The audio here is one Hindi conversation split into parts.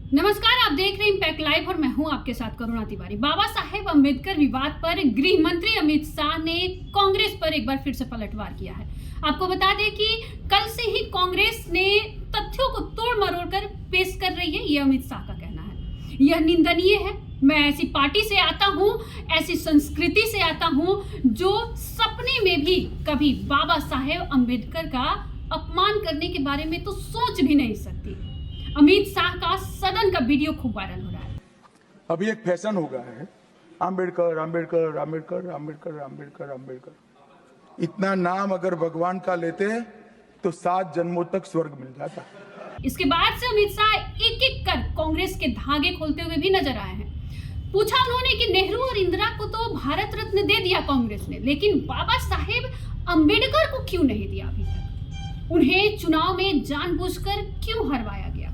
नमस्कार, आप देख रहे हैं इम्पैक्ट लाइव और मैं हूं आपके साथ करुणा तिवारी। बाबा साहेब अम्बेडकर विवाद पर गृह मंत्री अमित शाह ने कांग्रेस पर एक बार फिर से पलटवार किया है। आपको बता दें कि कल से ही कांग्रेस ने तथ्यों को तोड़ मरोड़ कर पेश कर रही है, यह अमित शाह का कहना है। यह निंदनीय है। मैं ऐसी पार्टी से आता हूं, ऐसी संस्कृति से आता हूं जो सपने में भी कभी बाबा साहेब अम्बेडकर का अपमान करने के बारे में तो सोच भी नहीं सकती। अमित शाह का सदन का वीडियो खूब वायरल हो रहा है। अभी एक फैशन हो गया है, आम्बेडकर आम्बेडकर आम्बेडकर आम्बेडकर आम्बेडकर आम्बेडकर। इतना नाम अगर भगवान का लेते हैं तो 7 जन्मों तक स्वर्ग मिल जाता। इसके बाद से अमित शाह एक एक कर कांग्रेस के धागे खोलते हुए भी नजर आए हैं। पूछा उन्होंने कि नेहरू और इंदिरा को तो भारत रत्न दे दिया कांग्रेस ने, लेकिन बाबा साहेब अम्बेडकर को क्यों नहीं दिया अभी तक? उन्हें चुनाव में जानबूझकर क्यों हरवाया गया?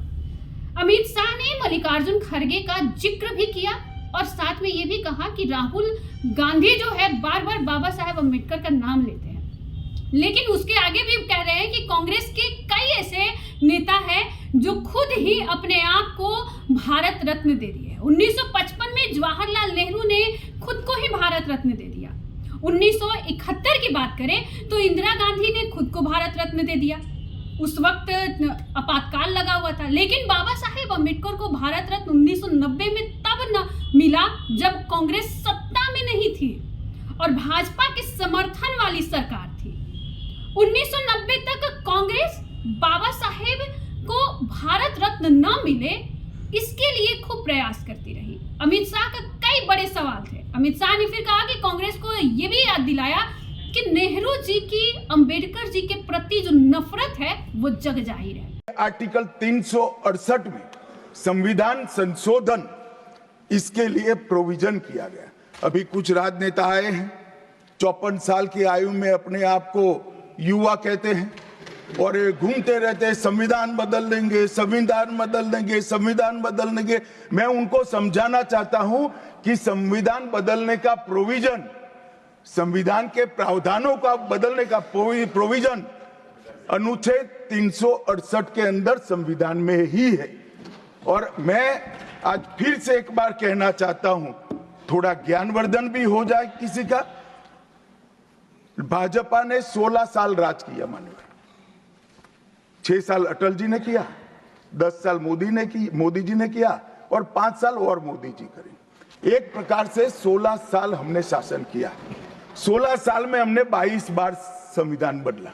अमित शाह ने मल्लिकार्जुन खड़गे का जिक्र भी किया और साथ में ये भी कहा कि राहुल गांधी जो है बार बार बाबा साहेब अम्बेडकर का नाम लेते हैं, लेकिन उसके आगे भी कह रहे हैं कि कांग्रेस के कई ऐसे नेता हैं जो खुद ही अपने आप को भारत रत्न दे दिए। 1955 में जवाहरलाल नेहरू ने खुद को ही भारत रत्न दे दिया। 1971 की बात करें तो इंदिरा गांधी ने खुद को भारत रत्न दे दिया। उस वक्त आपातकाल लगा हुआ था, लेकिन बाबा साहेब अम्बेडकर को भारत रत्न 1990 में तब न मिला जब कांग्रेस सत्ता में नहीं थी और भाजपा के समर्थन वाली सरकार थी। 1990 तक कांग्रेस बाबा साहेब को भारत रत्न न मिले इसके लिए खूब प्रयास करती रही। अमित शाह का कई बड़े सवाल थे। अमित शाह ने फिर कहा कि कांग्रेस को यह भी याद दिलाया कि नेहरू जी की अम्बेडकर जी के प्रति जो नफरत है वो जग जाहिर है। आर्टिकल 368 में संविधान संशोधन इसके लिए प्रोविजन किया गया। अभी कुछ राजनेता आए हैं, 54 साल की आयु में अपने आप को युवा कहते हैं और घूमते रहते हैं, संविधान बदल देंगे, संविधान बदल देंगे, संविधान बदल देंगे। मैं उनको समझाना चाहता हूं कि संविधान बदलने का प्रोविजन, संविधान के प्रावधानों का बदलने का प्रोविजन अनुच्छेद 368 के अंदर संविधान में ही है। और मैं आज फिर से एक बार कहना चाहता हूं, थोड़ा ज्ञानवर्धन भी हो जाए किसी का। भाजपा ने 16 साल राज किया, माननीय 6 साल अटल जी ने किया, 10 साल मोदी जी ने किया और 5 साल और मोदी जी करें। एक प्रकार से 16 साल हमने शासन किया। 16 साल में हमने 22 बार संविधान बदला,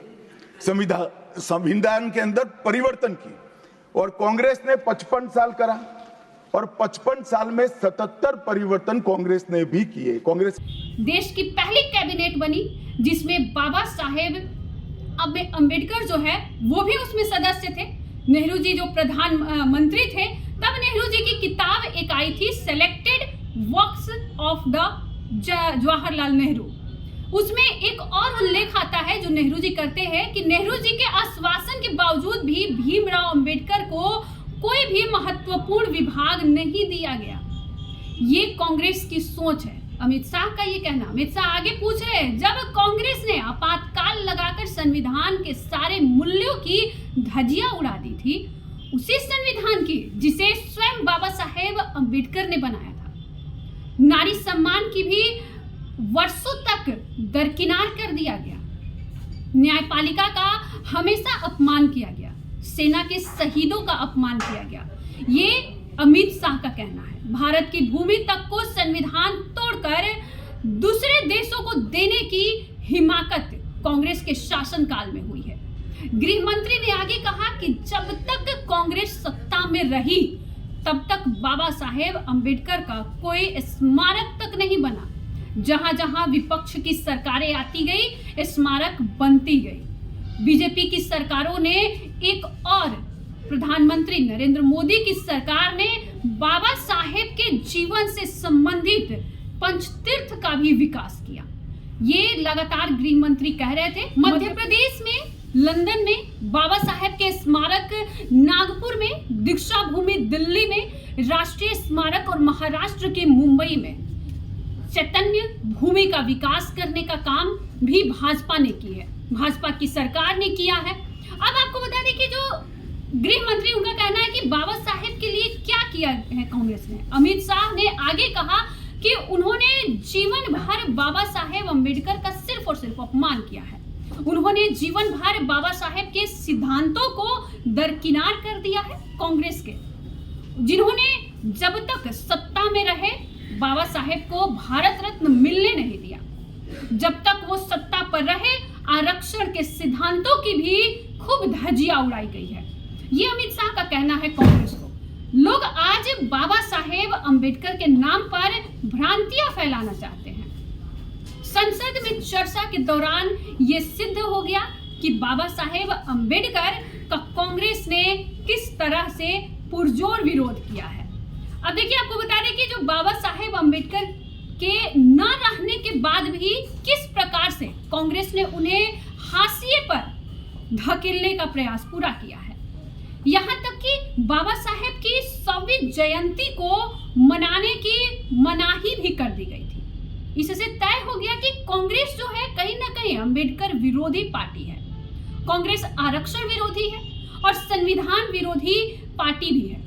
संविधान के अंदर परिवर्तन की। और कांग्रेस ने 55 साल करा और 55 साल में 77 परिवर्तन कांग्रेस ने भी किए। कांग्रेस देश की पहली कैबिनेट बनी जिसमें बाबा साहेब अम्बेडकर जो है वो भी उसमें सदस्य थे। नेहरू जी जो प्रधानमंत्री थे तब नेहरू जी की किताब एक आई थी, selected works of the Jawaharlal Nehru. उसमें एक और उल्लेख आता है जो नेहरू जी करते हैं कि नेहरू जी के आश्वासन के बावजूद भी भीमराव अंबेडकर को कोई भी महत्वपूर्ण विभाग नहीं दिया गया। ये कांग्रेस की सोच है, अमित शाह का ये कहना। अमित शाह आगे पूछ रहे हैं, जब कांग्रेस ने आपातकाल लगाकर संविधान के सारे मूल्यों की धज्जियां उड़ा दी थी, उसी संविधान की जिसे स्वयं बाबा साहेब अम्बेडकर ने बनाया था, नारी सम्मान की भी वर्षों तक दरकिनार कर दिया गया, न्यायपालिका का हमेशा अपमान किया गया, सेना के शहीदों का अपमान किया गया। ये अमित शाह का कहना है। भारत की भूमि तक को संविधान तोड़कर दूसरे देशों को देने की हिमाकत कांग्रेस के शासनकाल में हुई है। गृह मंत्री ने आगे कहा कि जब तक कांग्रेस सत्ता में रही तब तक बाबा साहेब अम्बेडकर का कोई स्मारक तक नहीं बना। जहां जहां विपक्ष की सरकारें आती गई, स्मारक बनती गई। बीजेपी की सरकारों ने एक और प्रधानमंत्री नरेंद्र मोदी की सरकार ने बाबा साहेब के जीवन से संबंधित पंचतीर्थ का भी विकास किया। ये लगातार गृह मंत्री कह रहे थे। मध्य प्रदेश में, लंदन में बाबा साहेब के स्मारक, नागपुर में, दीक्षा भूमि दिल्ली में राष्ट्रीय स्मारक और महाराष्ट्र के मुंबई में चैतन्य भूमि का विकास करने का काम भी भाजपा ने की है, भाजपा की सरकार ने किया है। अब आपको बता दें कि जो गृह मंत्री, उनका कहना है कि बाबा साहेब के लिए क्या कांग्रेस ने। अमित शाह ने आगे कहा कि उन्होंने जीवन भर बाबा साहेब अम्बेडकर का सिर्फ और सिर्फ अपमान किया है। उन्होंने जीवन भर बाबा साहेब के सिद्धांतों को दरकिनार कर दिया है। कांग्रेस के जिन्होंने जब तक सत्ता में रहे बाबा साहेब को भारत रत्न मिलने नहीं दिया, जब तक वो सत्ता पर रहे आरक्षण के सिद्धांतों की भी खूब धज्जियां उड़ाई गई है। ये अमित शाह का कहना है कांग्रेस को। लोग आज बाबा साहेब अम्बेडकर के नाम पर भ्रांतियां फैलाना चाहते हैं। संसद में चर्चा के दौरान ये सिद्ध हो गया कि बाबा साहेब अम्बेडकर का कांग्रेस ने किस तरह से पुरजोर विरोध किया है। अब देखिए, आपको बता दें कि जो बाबा साहेब अम्बेडकर के न रहने के बाद भी किस प्रकार से कांग्रेस ने उन्हें हाशिए पर धकेलने का प्रयास पूरा किया है। यहाँ तक कि बाबा साहेब की 100वीं जयंती को मनाने की मनाही भी कर दी गई थी। इससे तय हो गया कि कांग्रेस जो है कहीं ना कहीं अम्बेडकर विरोधी पार्टी है। कांग्रेस आरक्षण विरोधी है और संविधान विरोधी पार्टी भी है।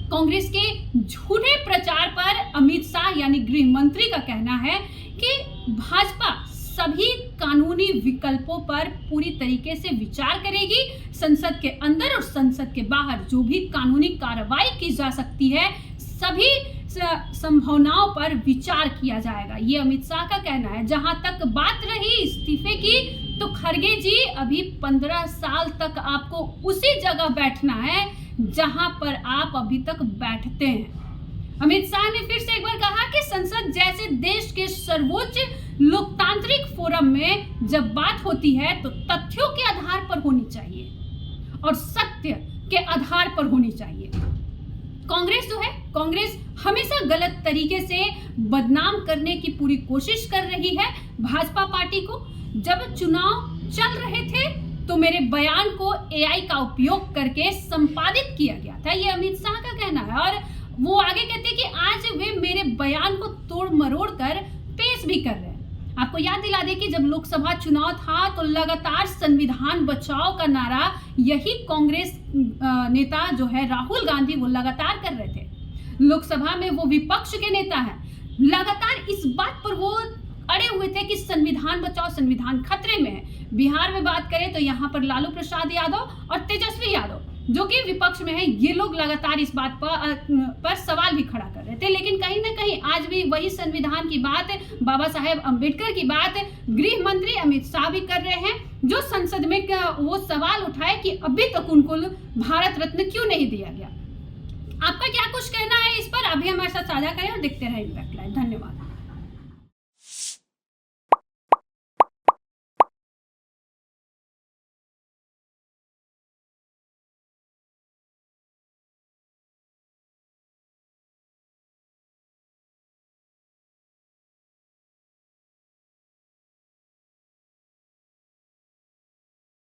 कांग्रेस के झूठे प्रचार पर अमित शाह यानी गृह मंत्री का कहना है कि भाजपा सभी कानूनी विकल्पों पर पूरी तरीके से विचार करेगी। संसद के अंदर और संसद के बाहर जो भी कानूनी कार्रवाई की जा सकती है, सभी संभावनाओं पर विचार किया जाएगा। ये अमित शाह का कहना है। जहां तक बात रही इस्तीफे की, तो खड़गे जी अभी 15 साल तक आपको उसी जगह बैठना है जहां पर आप अभी तक बैठते हैं। अमित शाह ने फिर से एक बार कहा कि संसद जैसे देश के सर्वोच्च लोकतांत्रिक फोरम में जब बात होती है तो तथ्यों के आधार पर होनी चाहिए और सत्य के आधार पर होनी चाहिए। कांग्रेस जो है, कांग्रेस हमेशा गलत तरीके से बदनाम करने की पूरी कोशिश कर रही है भाजपा पार्टी को। जब चुनाव चल रहे थे तो मेरे बयान को एआई का उपयोग करके संपादित किया गया था, ये अमित शाह का कहना है। और वो आगे कहते हैं कि आज वे मेरे बयान को तोड़ मरोड़ कर पेश भी कर रहे हैं। आपको याद दिला दें कि जब लोकसभा चुनाव था तो लगातार संविधान बचाओ का नारा यही कांग्रेस नेता जो है राहुल गांधी वो लगातार कर रहे थे। लोकसभा में वो विपक्ष के नेता हैं, लगातार इस बात पर वो अड़े हुए थे कि संविधान बचाओ, संविधान खतरे में है। बिहार में बात करें तो यहाँ पर लालू प्रसाद यादव और तेजस्वी यादव जो कि विपक्ष में है, ये लोग लगातार इस बात पर सवाल भी खड़ा कर रहे थे। लेकिन कहीं ना कहीं आज भी वही संविधान की बात, बाबा साहेब अम्बेडकर की बात गृह मंत्री अमित शाह भी कर रहे हैं, जो संसद में वो सवाल उठाए कि अभी तक उनको भारत रत्न क्यों नहीं दिया गया। आपका क्या कुछ कहना है इस पर? अभी हमारे साथ साझा करें और देखते रहें इम्पैक्ट लाइव। धन्यवाद।